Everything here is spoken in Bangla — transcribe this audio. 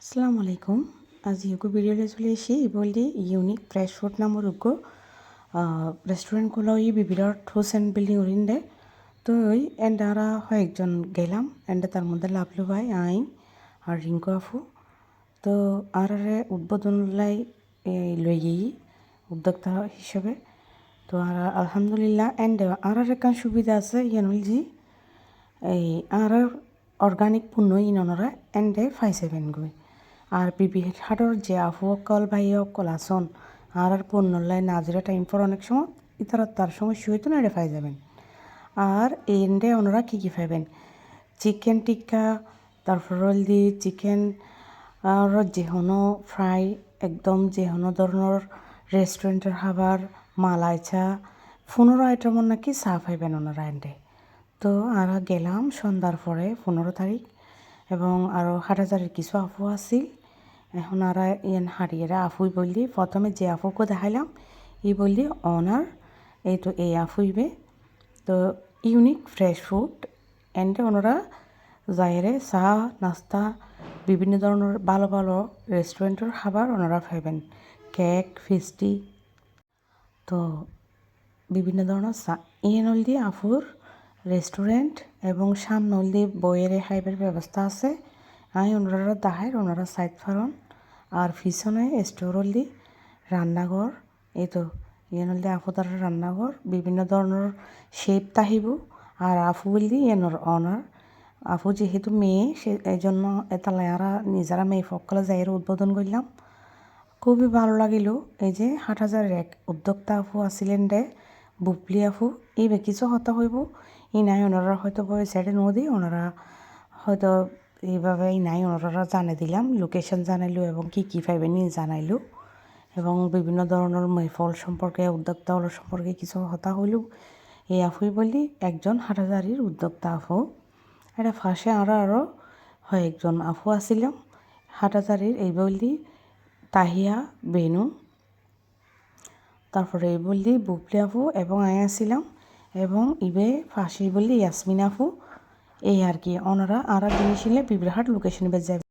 আসসালামু আলাইকুম। আজি উগো ভিডিওলে চলে এসি বলদি ইউনিক ফ্রেশ ফুড নামৰ উগো রেস্টুরেন্ট গুলো ই বিবিধর হোসেন বিল্ডিং উরিন্দে তো ওই এন্ডারা কয়েকজন গেলাম এন্ডে তার মধ্যে লাভলু ভাই আইন আর রিঙ্কু আফু তো আরে উদ্বোধন লাই লই গিয়ে উদ্যোক্তা হিসেবে তো আর আলহামদুলিল্লাহ এন্ড আর একটা সুবিধা আছে ইয়ানুল জি এই আর অর্গানিক পণ্য ইনরা এন্ডে ফাইসেবেন গই আর বিবি হাটর যে আফু অকল ভাই অকল আসন আর পণ্যলাই নাজিরা টাইম পর অনেক সময় ইতারা তার সময় শুয়েতো না পাই যাবেন আর এন্ডে ওনারা কী পাইবেন চিকেন টিক্কা তারপর রোল দি চিকেন আর যেহনো ফ্রাই একদম যেহনো ধরনের রেস্টুরেন্টের খাবার মালাই চা 15 আইটেমর নাকি চা পাইবেন ওনারা এন্ডে তো আমরা গেলাম সন্ধ্যার পরে 15 তারিখ এবং আরও হাটহাজারের কিছু আফু আছিল এখন আর ইয়ান হারিয়েরা আফুই বললি প্রথমে যে আফুকে দেখাইলাম ই বললি অনার এই তো এই আফুইবে তো ইউনিক ফ্রেশ ফুড এন্ডে ওনারা যাইরে চা নাস্তা বিভিন্ন ধরনের ভালো ভালো রেস্টুরেন্টের খাবার ওনারা পাইবেন কেক ফিস্টি তো বিভিন্ন ধরনের চা ইয়েনল দিয়ে আফুর রেস্টুরেন্ট এবং সামনল দিয়ে বইয়ের খাইবার ব্যবস্থা আছে আই ওনারা দাহার ওনারা সাইড ফারন আর পিছনে স্টোরল দি রান্নাঘর এই তো ইয়েনল দিয়ে আফু তার রান্নাঘর বিভিন্ন ধরনের শেপ তাহিব আর আফু বললি এনর অনার আফু যেহেতু মেয়ে সে এই জন্য এতালায়ারা নিজেরা মেয়ে ফকলে যাইয়ের উদ্বোধন করলাম খুবই ভালো লাগিল এই যে হাটহাজারের এক উদ্যোক্তা আফু আসিলেন দে বুবলি আফু এই কিছু হতা হইব ই নাই ওনারা হয়তো বই সাইডে নদী ওনারা হয়তো এইভাবে এই নাই ওনারা জানিয়ে দিলাম লোকেশন জানাইলো এবং কী পাইবে নিয়ে জানাইলো এবং বিভিন্ন ধরনের মেফল সম্পর্কে উদ্যোক্তাগুলো সম্পর্কে কিছু হতা হইল এই আফুই বললি একজন হাটহাজারির উদ্যোক্তা আফু এটা ফাঁসে আরও একজন আফু আসিলাম হাটহাজারির এই বললি তাহিয়া বেনু তারপরে এই বললি বুবলি আফু এবং আয় আসিলাম এবং ইবে ফাঁসি বললি ইয়াসমিন আফু এই আর কি ওনারা আর জিনিস নিলে বিবরাহাট লোকেশনে বেজ যাবে